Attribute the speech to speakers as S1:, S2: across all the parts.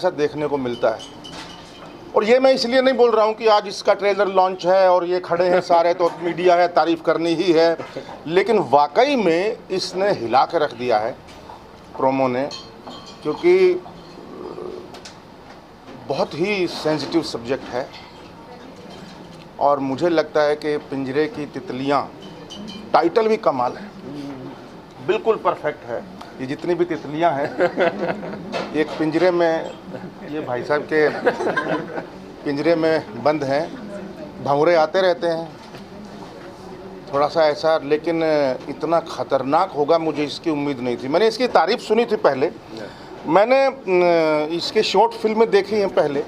S1: सा देखने को मिलता है। और ये मैं इसलिए नहीं बोल रहा हूँ कि आज इसका ट्रेलर लॉन्च है और ये खड़े हैं सारे तो मीडिया है, तारीफ़ करनी ही है, लेकिन वाकई में इसने हिला के रख दिया है प्रोमो ने, क्योंकि बहुत ही सेंसिटिव सब्जेक्ट है। और मुझे लगता है कि पिंजरे की तितलियाँ, टाइटल भी कमाल है, बिल्कुल परफेक्ट है। ये जितनी भी तितलियाँ हैं एक पिंजरे में, ये भाई साहब के पिंजरे में बंद हैं, भंवरे आते रहते हैं, थोड़ा सा ऐसा, लेकिन इतना ख़तरनाक होगा मुझे इसकी उम्मीद नहीं थी। मैंने इसकी तारीफ़ सुनी थी पहले, मैंने इसके शॉर्ट फिल्में देखी हैं पहले।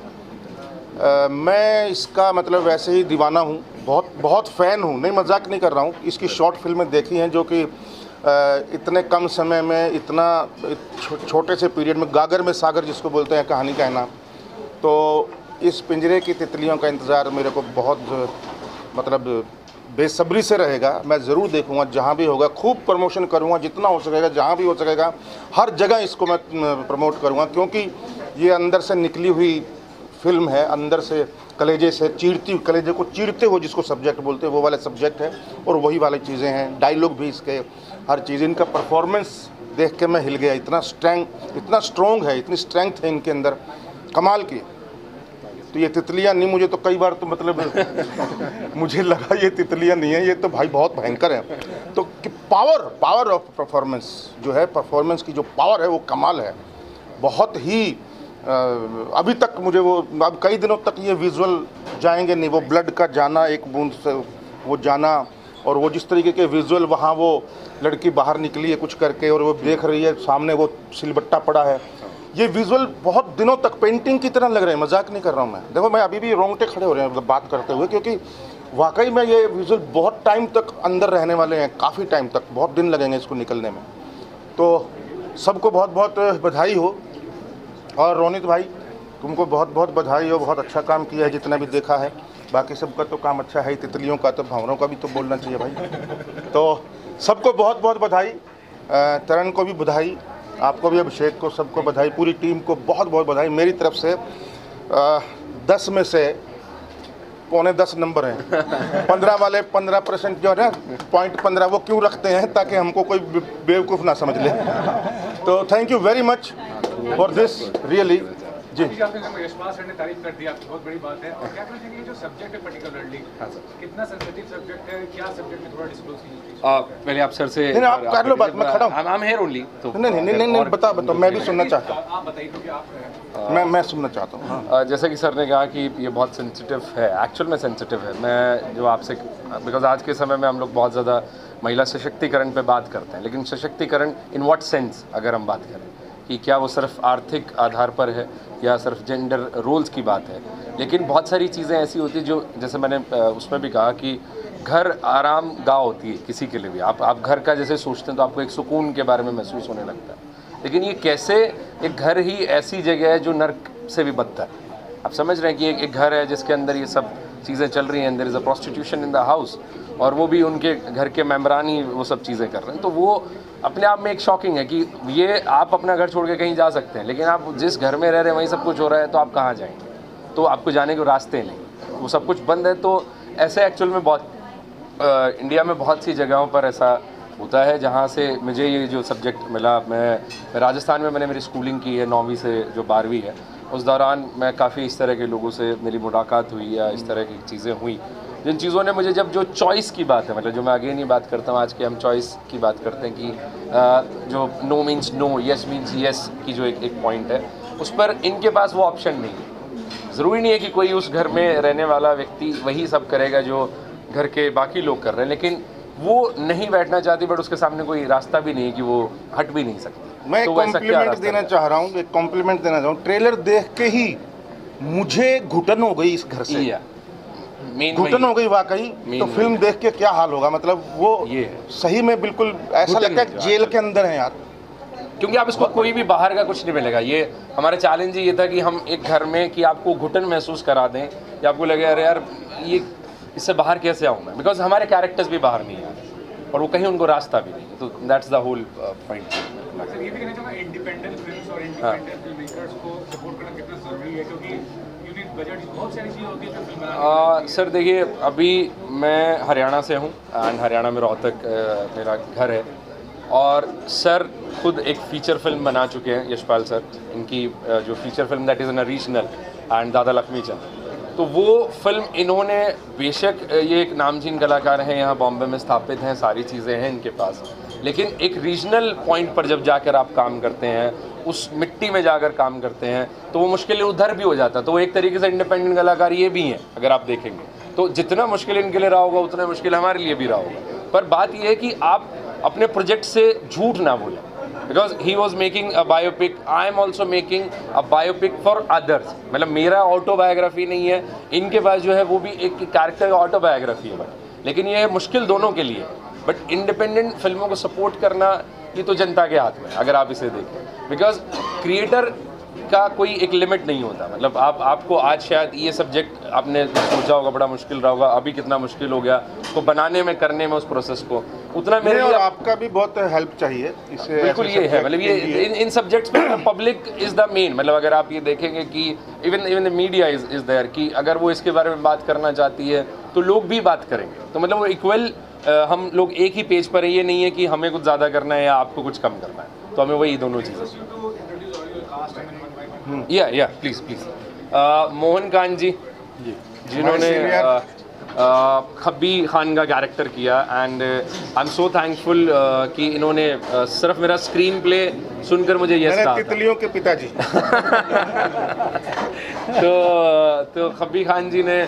S1: मैं इसका मतलब वैसे ही दीवाना हूँ, बहुत फ़ैन हूँ, नहीं मजाक नहीं कर रहा हूँ। इसकी शॉर्ट फिल्में देखी हैं जो कि इतने कम समय में, इतना छोटे से पीरियड में, गागर में सागर जिसको बोलते हैं कहानी कहना। तो इस पिंजरे की तितलियों का इंतज़ार मेरे को बहुत मतलब बेसब्री से रहेगा। मैं ज़रूर देखूंगा, जहाँ भी होगा खूब प्रमोशन करूंगा, जितना हो सकेगा, जहाँ भी हो सकेगा हर जगह इसको मैं प्रमोट करूंगा, क्योंकि ये अंदर से निकली हुई फिल्म है, अंदर से कलेजे से चीरती, कलेजे को चीरते हो जिसको सब्जेक्ट बोलते हैं, वो वाले सब्जेक्ट है और वही वाली चीज़ें हैं। डायलॉग भी इसके, हर चीज़, इनका परफॉर्मेंस देख के मैं हिल गया। इतना स्ट्रॉन्ग है, इतनी स्ट्रेंथ है इनके अंदर, कमाल की। तो ये तितलियाँ नहीं, मुझे तो कई बार तो मतलब मुझे लगा ये तितलियाँ नहीं है, ये तो भाई बहुत भयंकर है। तो पावर ऑफ परफॉर्मेंस जो है, परफॉर्मेंस की जो पावर है वो कमाल है, बहुत ही। अभी तक मुझे वो, अब कई दिनों तक ये विजुअल जाएंगे नहीं, वो ब्लड का जाना, एक बूंद से वो जाना, और वो जिस तरीके के विजुअल, वहाँ वो लड़की बाहर निकली है कुछ करके और वो देख रही है सामने वो सिलबट्टा पड़ा है, ये विजुअल बहुत दिनों तक पेंटिंग की तरह लग रहे हैं, मजाक नहीं कर रहा हूँ मैं। देखो मैं अभी भी रोंगटे खड़े हो रहे हैं मतलब बात करते हुए, क्योंकि वाकई में ये विजुअल बहुत टाइम तक अंदर रहने वाले हैं, काफ़ी टाइम तक, बहुत दिन लगेंगे इसको निकलने में। तो सबको बहुत बहुत बधाई हो। और रोनित भाई, तुमको बहुत बहुत बधाई हो, बहुत अच्छा काम किया है जितना भी देखा है। बाकी सबका तो काम अच्छा है, तितलियों का तो, भंवरों का भी तो बोलना चाहिए भाई। तो सबको बहुत बहुत बधाई, तरण को भी बधाई, आपको भी, अभिषेक को, सबको बधाई, पूरी टीम को बहुत बहुत बधाई मेरी तरफ से। 10 में से 9.25 नंबर हैं। 15 वाले 15% जो है, पॉइंट 15 वो क्यों रखते हैं, ताकि हमको कोई बेवकूफ़ ना समझ ले। तो thank you very much for this, really जी।
S2: यशपाल सर ने तारीफ कर दी, आपकी बहुत बड़ी बात है। और क्या कहना चाहिए जो सब्जेक्ट है पर्टिकुलरली, कितना सेंसिटिव सब्जेक्ट है, क्या सब्जेक्ट में थोड़ा डिस्क्लोज कीजिए।
S3: पहले आप सर से,
S1: नहीं आप कर लो बात, मैं खड़ा हूँ।
S3: I am here only. तो
S1: नहीं बताओ, मैं भी सुनना चाहता हूँ।
S2: आप बताइए क्योंकि आप
S1: मैं सुनना चाहता हूँ।
S3: जैसा कि सर ने कहा कि ये बहुत सेंसिटिव है, एक्चुअल में सेंसिटिव है। मैं जो आपसे, बिकॉज आज के समय में हम लोग बहुत ज़्यादा महिला सशक्तिकरण पे बात करते हैं, लेकिन सशक्तिकरण इन व्हाट सेंस अगर हम बात करें कि क्या वो सिर्फ आर्थिक आधार पर है या सिर्फ जेंडर रोल्स की बात है। लेकिन बहुत सारी चीज़ें ऐसी होती है जो, जैसे मैंने उसमें भी कहा कि घर आराम गाह होती है किसी के लिए भी। आप घर का जैसे सोचते हैं तो आपको एक सुकून के बारे में महसूस होने लगता है, लेकिन ये कैसे एक घर ही ऐसी जगह है जो नर्क से भी बदतर है। आप समझ रहे हैं कि एक घर है जिसके अंदर ये सब चीज़ें चल रही हैं, there is a prostitution in the house, और वो भी उनके घर के मेम्बरान ही वो सब चीज़ें कर रहे हैं। तो वो अपने आप में एक शॉकिंग है कि ये आप अपना घर छोड़ के कहीं जा सकते हैं, लेकिन आप जिस घर में रह रहे हैं वहीं सब कुछ हो रहा है, तो आप कहाँ जाएंगे? तो आपको जाने के रास्ते नहीं, वो सब कुछ बंद है। तो ऐसे एक्चुअल में बहुत इंडिया में बहुत सी जगहों पर ऐसा होता है जहाँ से मुझे ये जो सब्जेक्ट मिला। मैं राजस्थान में मैंने मेरी स्कूलिंग की है, 9वीं से जो 12वीं है, उस दौरान मैं काफ़ी इस तरह के लोगों से मेरी मुलाकात हुई या इस तरह की चीज़ें हुई, जिन चीज़ों ने मुझे, जब जो चॉइस की बात है, मतलब जो मैं आगे नहीं बात करता हूँ, आज के हम चॉइस की बात करते हैं कि जो no means no, yes means yes की जो एक पॉइंट है, उस पर इनके पास वो ऑप्शन नहीं है। ज़रूरी नहीं है कि कोई उस घर में रहने वाला व्यक्ति वही सब करेगा जो घर के बाकी लोग कर रहे हैं, लेकिन वो नहीं बैठना चाहती, बट उसके सामने कोई रास्ता भी नहीं है कि वो हट भी नहीं सकती।
S1: मैं
S3: तो
S1: कॉम्प्लीमेंट देना चाह रहा हूँ, एक कॉम्प्लीमेंट देना चाहूँ। ट्रेलर देख के ही मुझे घुटन हो गई इस घर से, घुटन हो गई वाकई। तो फिल्म देख के क्या हाल होगा, मतलब वो सही में बिल्कुल ऐसा लगता है जेल के अंदर है यार,
S3: क्योंकि आप इसको कोई भी बाहर का कुछ नहीं मिलेगा। ये हमारा चैलेंज ये था कि हम एक घर में कि आपको घुटन महसूस करा दें या आपको लगे अरे यार ये इससे बाहर कैसे आऊँ मैं, बिकॉज हमारे कैरेक्टर्स भी बाहर नहीं आ रहे। और वो कहीं उनको रास्ता भी नहीं, तो that's the whole point.
S2: Sir ये भी कहना चाहूँगा इंडिपेंडेंट फिल्म्स और इंडिपेंडेंट फिल्म मेकर्स को सपोर्ट करना कितना ज़रूरी है, क्योंकि यूनिट बजट बहुत सारी चीज़ें होती है जो फिल्म बनाने
S3: सर देखिए, अभी मैं हरियाणा से हूँ एंड हरियाणा में रोहतक मेरा घर है, और सर खुद एक फ़ीचर फिल्म बना चुके हैं, यशपाल सर। इनकी जो feature film that is in a regional and दादा लक्ष्मी चंद, तो वो फिल्म इन्होंने, बेशक ये एक नामचीन कलाकार हैं, यहाँ बॉम्बे में स्थापित हैं, सारी चीज़ें हैं इनके पास, लेकिन एक रीजनल पॉइंट पर जब जाकर आप काम करते हैं, उस मिट्टी में जाकर काम करते हैं, तो वो मुश्किल उधर भी हो जाता है। तो वो एक तरीके से इंडिपेंडेंट कलाकार ये भी हैं, अगर आप देखेंगे तो जितना मुश्किल इनके लिए रहा होगा उतना मुश्किल हमारे लिए भी रहा होगा। पर बात ये है कि आप अपने प्रोजेक्ट से झूठ ना बोलें, because he was making a biopic, I am also making a biopic for others. मतलब मेरा ऑटोबायोग्राफी नहीं है, इनके पास जो है वो भी एक कैरेक्टर का ऑटोबायोग्राफी है, बट लेकिन ये मुश्किल दोनों के लिए। बट इंडिपेंडेंट फिल्मों को सपोर्ट करना ये तो जनता के हाथ में, अगर आप इसे देखें, बिकॉज क्रिएटर का कोई एक लिमिट नहीं होता। मतलब आपको आज शायद ये सब्जेक्ट आपने सोचा होगा बड़ा मुश्किल रहा होगा, अभी कितना मुश्किल हो गया तो बनाने में, करने में, उस प्रोसेस को उतना मेरे
S1: और
S3: लिए
S1: आपका भी बहुत हेल्प चाहिए इसे।
S3: बिल्कुल ये है, मतलब ये इन सब्जेक्ट्स पे पब्लिक इज द मेन। मतलब अगर आप ये देखेंगे कि even the media is there, कि अगर वो इसके बारे में बात करना चाहती है तो लोग भी बात करेंगे। तो मतलब वो इक्वल, हम लोग एक ही पेज पर है, ये नहीं है कि हमें कुछ ज़्यादा करना है या आपको कुछ कम करना है, तो हमें वही दोनों चीज़ें। या प्लीज़ मोहन कान जी, जिन्होंने खब्बी खान का कैरेक्टर किया, and I am so thankful कि इन्होंने सिर्फ मेरा स्क्रीन प्ले सुनकर मुझे यस कहा।
S1: तितलियों के पिताजी
S3: तो खब्बी खान जी ने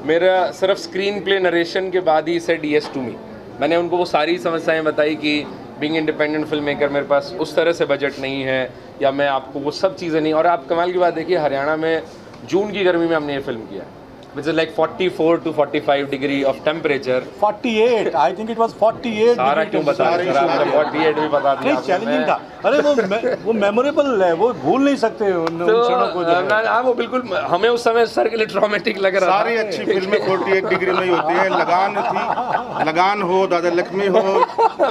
S3: मेरा सिर्फ स्क्रीन प्ले नरेशन के बाद ही सेड यस टू मी। मैंने उनको वो सारी समस्याएं बताई कि बीइंग इंडिपेंडेंट फिल्म मेकर मेरे पास उस तरह से बजट नहीं है, या मैं आपको वो सब चीज़ें नहीं। और आप कमाल की बात देखिए, हरियाणा में जून की गर्मी में हमने ये फिल्म किया, which is like 44 to 45 degree of temperature.
S4: 48, I think it was 48।
S3: सारा क्यों बता रहे हैं? आपने 48 भी बता दिया।
S4: नहीं, चैलेंजिंग था। अरे वो मेमोरेबल है, वो भूल नहीं सकते उन क्षणों को।
S3: हाँ, वो बिल्कुल हमें उस समय सर के लिए ट्रॉमेटिक लग रहा था।
S1: सारी अच्छी फिल्में 48 डिग्री में ही होती है। लगान थी, लगान हो, दादा लक्ष्मी हो,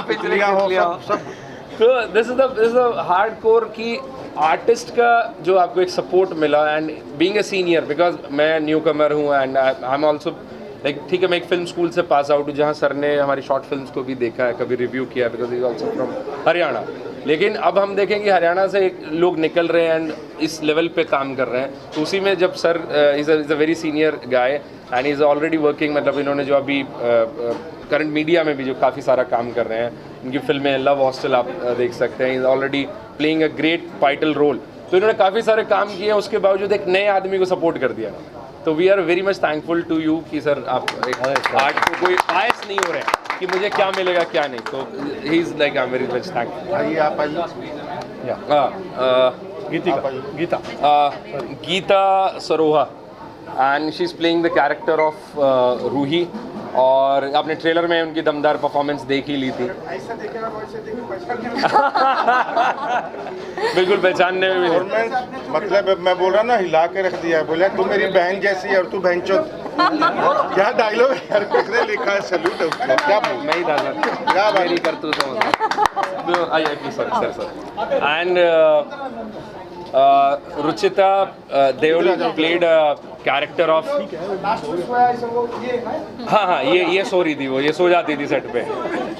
S1: तितलियां हो, सब।
S3: तो दिस इज द हार्डकोर की आर्टिस्ट का जो आपको एक सपोर्ट मिला, and being a senior, because मैं न्यू कमर हूँ and I am also like, ठीक है, मैं एक फिल्म स्कूल से पास आउट हूँ जहाँ सर ने हमारी शॉर्ट फिल्म्स को भी देखा है, कभी रिव्यू किया, because is also from Haryana. लेकिन अब हम देखें कि हरियाणा से एक लोग निकल रहे हैं एंड इस लेवल पे काम कर रहे हैं, तो उसी में जब sir is a very senior guy and is already working, मतलब इन्होंने जो अभी करंट मीडिया में भी जो काफ़ी सारा काम कर रहे हैं, इनकी फिल्में लव हॉस्टल आप देख सकते हैं, is already playing a great pivotal role. तो इन्होंने काफ़ी सारे काम किए, उसके बावजूद एक नए आदमी को सपोर्ट कर दिया। तो we are very much thankful to you कि सर आप एक आर्ट को कोई बायस नहीं हो रहे हैं कि मुझे क्या मिलेगा क्या नहीं। तो he is like I am very much thankful.
S1: आइए आप आइए।
S3: Geeta Saroha, and she is playing the character of Roohi, और आपने ट्रेलर में उनकी दमदार परफॉर्मेंस देख ही ली थी। बिल्कुल पहचानने में भी।
S1: और मतलब मैं बोल रहा ना, हिला के रख दिया है। बोला तू मेरी बहन जैसी है और तू बहन चो। क्या डायलॉग है यार, किसने लिखा है? सैल्यूट है उसको। क्या
S3: मैं ही था सर,
S1: क्या बात
S3: मेरी करतूत है। आइए please sir. And Ruchita Deol played character of, हाँ ये सो रही थी, ये सो जाती थी सेट पे,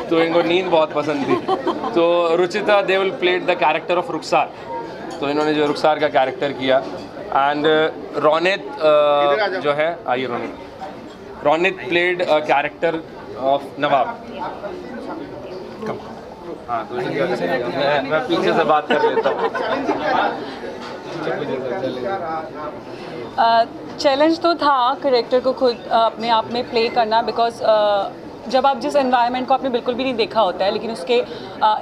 S3: तो इनको नींद बहुत पसंद थी। तो Ruchita Deol played the character of Rukhsar, तो इन्होंने जो रुखसार का कैरेक्टर किया। एंड रोनित जो है, आइए रोनित प्लेड कैरेक्टर ऑफ नवाब। हाँ, तो मैं पीछे से बात कर लेता हूँ।
S5: चैलेंज तो था कैरेक्टर को खुद अपने आप में प्ले करना, बिकॉज जब आप जिस एनवायरनमेंट को आपने बिल्कुल भी नहीं देखा होता है, लेकिन उसके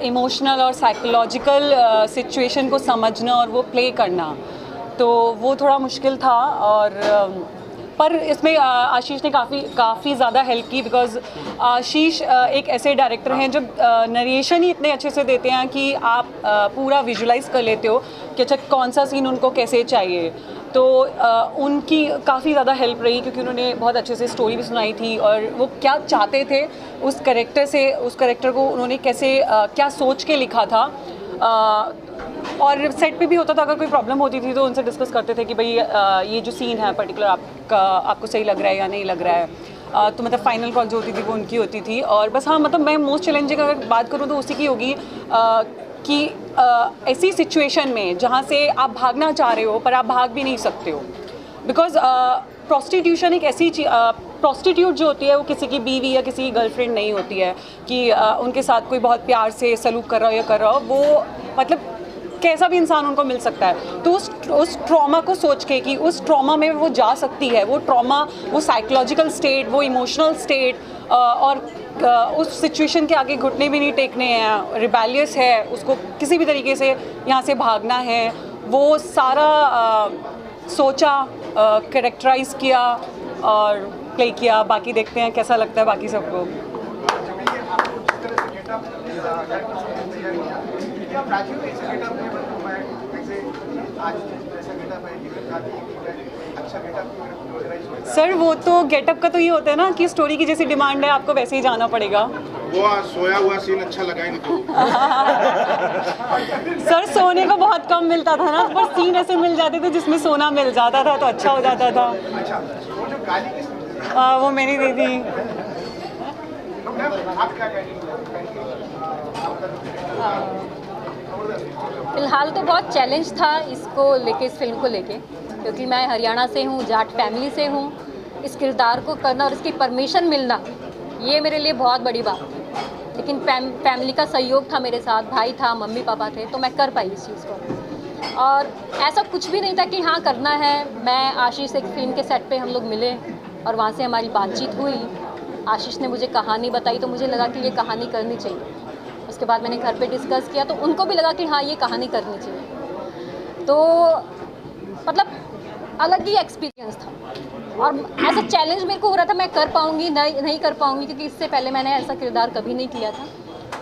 S5: इमोशनल और साइकोलॉजिकल सिचुएशन को समझना और वो प्ले करना, तो वो थोड़ा मुश्किल था। और पर इसमें आशीष ने काफ़ी ज़्यादा हेल्प की, बिकॉज आशीष एक ऐसे डायरेक्टर हैं जो नरेशन ही इतने अच्छे से देते हैं कि आप पूरा विजुलाइज कर लेते हो कि अच्छा कौन सा सीन उनको कैसे चाहिए। तो उनकी काफ़ी ज़्यादा हेल्प रही, क्योंकि उन्होंने बहुत अच्छे से स्टोरी भी सुनाई थी और वो क्या चाहते थे उस कैरेक्टर को उन्होंने कैसे क्या सोच के लिखा था। और सेट पे भी होता था, अगर कोई प्रॉब्लम होती थी तो उनसे डिस्कस करते थे कि भाई ये जो सीन है पर्टिकुलर आपको सही लग रहा है या नहीं लग रहा है। तो मतलब फाइनल कॉल जो होती थी वो उनकी होती थी। और बस हाँ, मतलब मैं मोस्ट चैलेंजिंग अगर बात करूँ तो उसी की होगी कि ऐसी सिचुएशन में जहाँ से आप भागना चाह रहे हो पर आप भाग भी नहीं सकते हो, बिकॉज प्रोस्टिट्यूशन एक ऐसी प्रोस्टिट्यूट जो होती है वो किसी की बीवी या किसी की गर्लफ्रेंड नहीं होती है कि उनके साथ कोई बहुत प्यार से सलूक कर रहा हो या कर रहा हो, वो मतलब कैसा भी इंसान उनको मिल सकता है। तो उस ट्रॉमा को सोच के कि उस ट्रॉमा में वो जा सकती है, वो ट्रॉमा, वो साइकोलॉजिकल स्टेट, वो इमोशनल स्टेट, और उस सिचुएशन के आगे घुटने भी नहीं टेकने हैं, रिबेलियस है, उसको किसी भी तरीके से यहाँ से भागना है, वो सारा सोचा, कैरेक्टराइज किया और प्ले किया। बाकी देखते हैं कैसा लगता है बाकी सबको। सर वो तो गेटअप का तो ये होता है ना कि स्टोरी की जैसी डिमांड है आपको वैसे ही जाना पड़ेगा।
S1: वो सोया हुआ सीन अच्छा लगा इनको।
S5: सर सोने को बहुत कम मिलता था ना, पर सीन ऐसे मिल जाते थे जिसमें सोना मिल जाता था तो अच्छा हो जाता था। वो मेरी दीदी।
S6: फिलहाल तो बहुत चैलेंज था इसको लेके, इस फिल्म को लेके, क्योंकि मैं हरियाणा से हूँ, जाट फैमिली से हूँ। इस किरदार को करना और इसकी परमिशन मिलना, ये मेरे लिए बहुत बड़ी बात थी। लेकिन फैमिली का सहयोग था मेरे साथ, भाई था, मम्मी पापा थे, तो मैं कर पाई इस चीज़ को। और ऐसा कुछ भी नहीं था कि हाँ करना है। मैं आशीष एक फिल्म के सेट पे हम लोग मिले और वहाँ से हमारी बातचीत हुई। आशीष ने मुझे कहानी बताई तो मुझे लगा कि ये कहानी करनी चाहिए। उसके बाद मैंने घर पे डिस्कस किया तो उनको भी लगा कि हाँ ये कहानी करनी चाहिए। तो मतलब अलग ही एक्सपीरियंस था और ऐसा चैलेंज मेरे को हो रहा था मैं कर पाऊँगी नहीं कर पाऊँगी, क्योंकि इससे पहले मैंने ऐसा किरदार कभी नहीं किया था।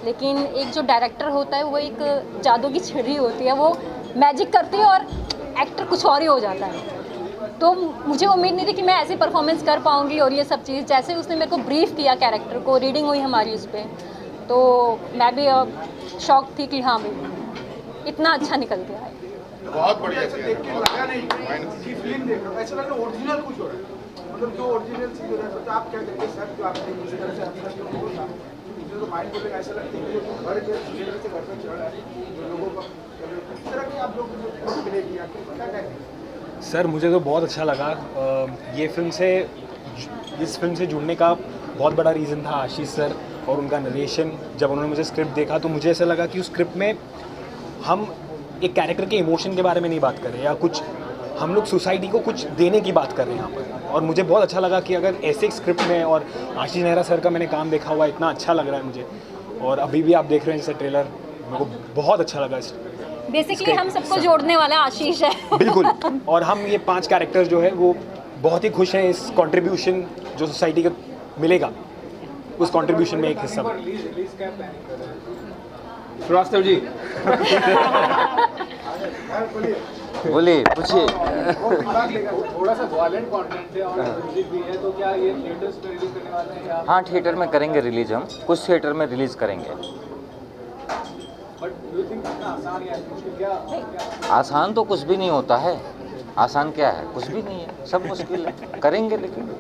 S6: लेकिन एक जो डायरेक्टर होता है वो एक जादू की छड़ी होती है, वो मैजिक करती है और एक्टर कुछ और ही हो जाता है। तो मुझे उम्मीद नहीं थी कि मैं ऐसी परफॉर्मेंस कर पाऊँगी। और ये सब चीज़ जैसे उसने मेरे को ब्रीफ किया कैरेक्टर को, रीडिंग हुई हमारी उस पर, तो मैं भी शौक थी कि हाँ भाई इतना अच्छा निकल गया है।
S1: बहुत बढ़िया
S7: देख के लगा नहीं कि फिल्म देख रहा हूं, ऐसा लगा ओरिजिनल कुछ हो रहा है, मतलब जो ओरिजिनल चीज हो रहा है। तो आप क्या कहेंगे सर, जो आपने इस तरह से अपना जो बोला, मुझे तो माइंड बोलेगा ऐसा लगता है कि जो घर से घर पे चढ़ रहा है, जो लोगों का इस तरह की आप लोग मिलेगी, आपको क्या कहेंगे?
S8: सर मुझे तो बहुत अच्छा लगा। ये फिल्म से, इस फिल्म से जुड़ने का बहुत बड़ा रीज़न था आशीष सर और उनका नरेशन। जब उन्होंने मुझे स्क्रिप्ट देखा तो मुझे ऐसा लगा कि उस स्क्रिप्ट में हम एक कैरेक्टर के इमोशन के बारे में नहीं बात कर रहे, या कुछ हम लोग सोसाइटी को कुछ देने की बात कर रहे हैं यहाँ पर। और मुझे बहुत अच्छा लगा कि अगर ऐसे एक स्क्रिप्ट में, और आशीष नेहरा सर का मैंने काम देखा हुआ, इतना अच्छा लग रहा है मुझे। और अभी भी आप देख रहे हैं जैसे ट्रेलर, मेरे को बहुत अच्छा लगा।
S6: बेसिकली हम सबको जोड़ने वाला आशीष है।
S8: बिल्कुल। और हम ये 5 कैरेक्टर जो है वो बहुत ही खुश हैं इस कंट्रीब्यूशन जो सोसाइटी को मिलेगा, उस कंट्रीब्यूशन में एक हिस्सा।
S3: श्रीवास्तव जी
S9: बोलिए पूछिए।
S2: थोड़ा सा वायलेंट कंटेंट है और म्यूजिक भी है, तो क्या ये थिएटर्स में रिलीज करने वाले हैं या?
S9: हाँ थिएटर में करेंगे रिलीज, हम कुछ थिएटर में रिलीज करेंगे।
S2: बट यू थिंक इतना आसान या मुश्किल क्या?
S9: आसान तो कुछ भी नहीं होता है, आसान क्या है, कुछ भी नहीं है, सब मुश्किल है, करेंगे। लेकिन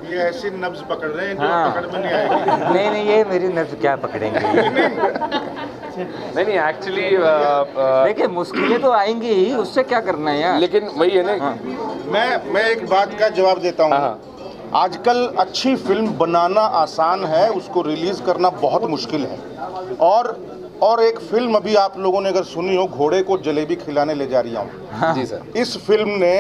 S1: ये ऐसी नब्ज पकड़ रहे हैं जो
S9: हाँ।
S1: पकड़ में नहीं आएगी।
S9: नहीं ये मेरी नब्ज क्या पकड़ेंगे।
S3: नहीं एक्चुअली
S9: देखिए मुश्किलें तो आएंगी ही, उससे क्या करना है यार।
S3: लेकिन वही है ना।
S9: हाँ।
S1: मैं एक बात का जवाब देता हूँ।
S3: हाँ।
S1: आजकल अच्छी फिल्म बनाना आसान है, उसको रिलीज करना बहुत मुश्किल है। और एक फिल्म अभी आप लोगों ने अगर सुनी हो, घोड़े को जलेबी खिलाने ले जा रही हूँ।
S3: जी सर।
S1: इस फिल्म ने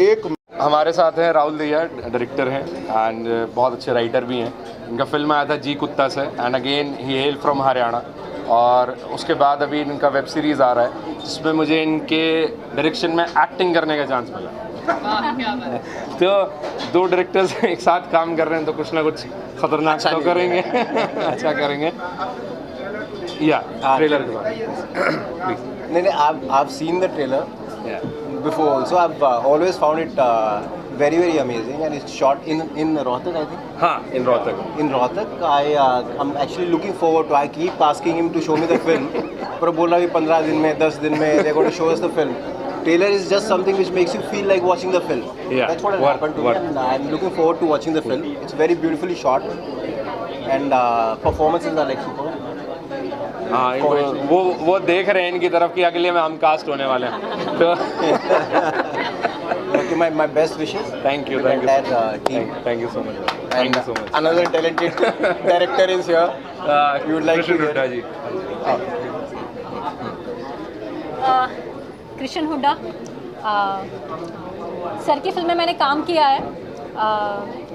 S1: एक,
S3: हमारे साथ हैं राहुल दैया, डायरेक्टर हैं एंड बहुत अच्छे राइटर भी हैं। इनका फिल्म आया था जी कुत्ता से, and again he hello from Haryana. और उसके बाद अभी इनका वेब सीरीज़ आ रहा है जिसमें मुझे इनके डायरेक्शन में एक्टिंग करने का चांस मिला। तो 2 डायरेक्टर्स एक साथ काम कर रहे हैं तो कुछ ना कुछ खतरनाक तो करेंगे। अच्छा करेंगे। या ट्रेलर के बाद
S10: नहीं आप seen the trailer before also. I've always found it very very amazing, and it's shot in Rohtak, I think.
S3: हाँ, in Rohtak.
S10: In Rohtak, I'm actually looking forward to. I keep asking him to show me the film, पर बोल रहा है 15 दिन में 10 दिन में they're going to show us the film. Trailer is just something which makes you feel like watching the film.
S3: Yeah,
S10: That's what happened to me, and I'm looking forward to watching the film. It's very beautifully shot, and performances are like super.
S3: हाँ, वो देख रहे हैं इनकी तरफ कि अगले में हम कास्ट होने वाले हैं तो
S10: Okay, my best wishes.
S3: Thank you,
S10: to the
S3: thank you,
S10: entire team.
S3: thank you so much.
S10: And
S3: Thank you so much.
S10: another talented director is here. You would like to
S3: Krishna
S10: hear?
S3: Hooda ji.
S6: Krishna Hooda sir की film में मैंने काम किया है,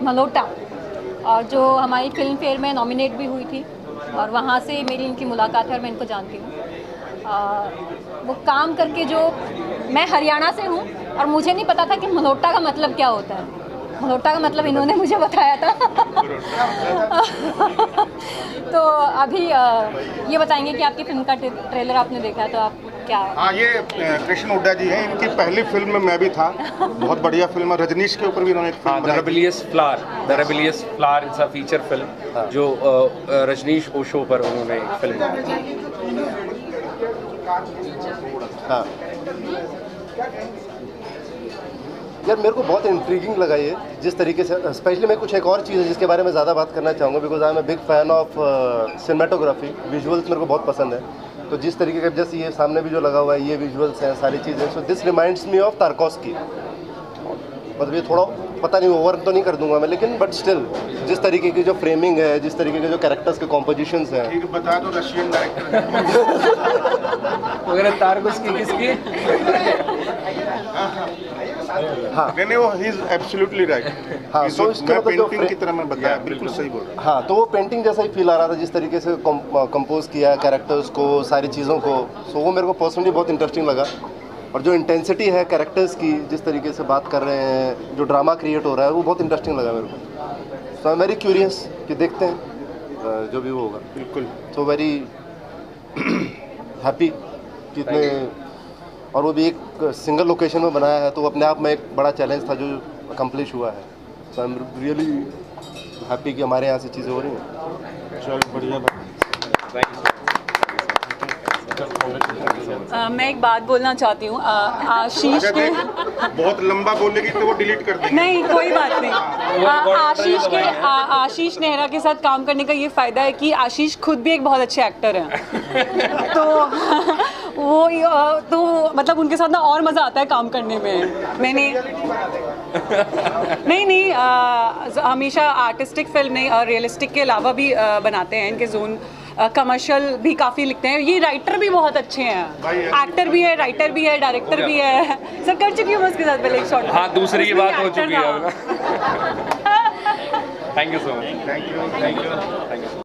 S6: मलोटा, और जो हमारी film fair में नॉमिनेट भी हुई थी, और वहाँ से मेरी इनकी मुलाकात है और मैं इनको जानती हूँ। वो काम करके जो, मैं हरियाणा से हूँ और मुझे नहीं पता था कि मलोटा का मतलब क्या होता है। मलोटा का मतलब इन्होंने मुझे बताया था तो अभी ये बताएंगे कि आपकी फिल्म का ट्रेलर आपने देखा है तो आप क्या।
S1: हाँ, ये कृष्ण हुड्डा जी हैं, इनकी पहली फिल्म में मैं भी था, बहुत बढ़िया फिल्म है। रजनीश के ऊपर भी इन्होंने एक फिल्म
S3: द
S1: बनाई।
S3: Rebellious flower it's a feature film जो रजनीश ओशो पर उन्होंने एक फिल्म बनाई।
S11: हाँ यार, मेरे को बहुत इंट्रीगिंग लगा ये, जिस तरीके से, स्पेशली मैं कुछ एक और चीज़ है जिसके बारे में ज़्यादा बात करना चाहूँगा, because I am a big fan of cinematography, visuals मेरे को बहुत पसंद है। तो जिस तरीके का, जैसे ये सामने भी जो लगा हुआ है, ये विजुअल्स हैं, सारी चीज़ें, so this reminds me of Tarkovsky. मतलब ये थोड़ा, पता नहीं ओवर तो नहीं कर दूंगा मैं, लेकिन बट स्टिल जिस तरीके की जो फ्रेमिंग है, जिस तरीके के जो कैरेक्टर्स के कॉम्पोजिशंस हैं।
S1: ठीक, बता दो रशियन डायरेक्टर
S3: वगैरह तारकोस्की किसकी?
S1: हाँ, नहीं वो ही इज एब्सोल्युटली राइट।
S11: हाँ, सो इसके मतलब जो
S1: पेंटिंग की तरह मैं बताया, बिल्कुल सही बोल रहा।
S11: हाँ, तो वो पेंटिंग जैसा ही फील आ रहा था, जिस तरीके से कंपोज किया है कैरेक्टर्स को, सारी चीज़ों को, सो वो मेरे को पर्सनली बहुत इंटरेस्टिंग लगा। और जो इंटेंसिटी है कैरेक्टर्स की, जिस तरीके से बात कर रहे हैं, जो ड्रामा क्रिएट हो रहा है, वो बहुत इंटरेस्टिंग लगा मेरे को। सो आई एम वेरी क्यूरियस कि देखते हैं जो भी वो होगा।
S1: बिल्कुल।
S11: सो वेरी हैप्पी कि इतने, और वो भी एक सिंगल लोकेशन में बनाया है, तो वो अपने आप में एक बड़ा चैलेंज था जो अकम्प्लिश हुआ है। सो आई एम रियली हैप्पी कि हमारे यहाँ से चीज़ें हो रही हैं।
S1: चलो बढ़िया बात।
S5: मैं एक बात बोलना चाहती हूँ, आशीष के
S1: बहुत लंबा बोलेगी तो वो डिलीट कर देंगे।
S5: नहीं, कोई बात नहीं। आशीष नेहरा के साथ काम करने का ये फ़ायदा है कि आशीष खुद भी एक बहुत अच्छे एक्टर हैं तो वो तो मतलब उनके साथ ना और मज़ा आता है काम करने में। मैंने नहीं हमेशा आर्टिस्टिक फिल्म नहीं और रियलिस्टिक के अलावा भी बनाते हैं इनके जोन, कमर्शियल भी काफ़ी लिखते हैं। ये राइटर भी बहुत अच्छे हैं, एक्टर भी है, राइटर भी है, डायरेक्टर भी है। सर कर चुकी हूँ मैं उसके साथ पहले एक शॉट।
S3: हाँ, दूसरी की बात हो चुकी है। Thank you so much. Thank you.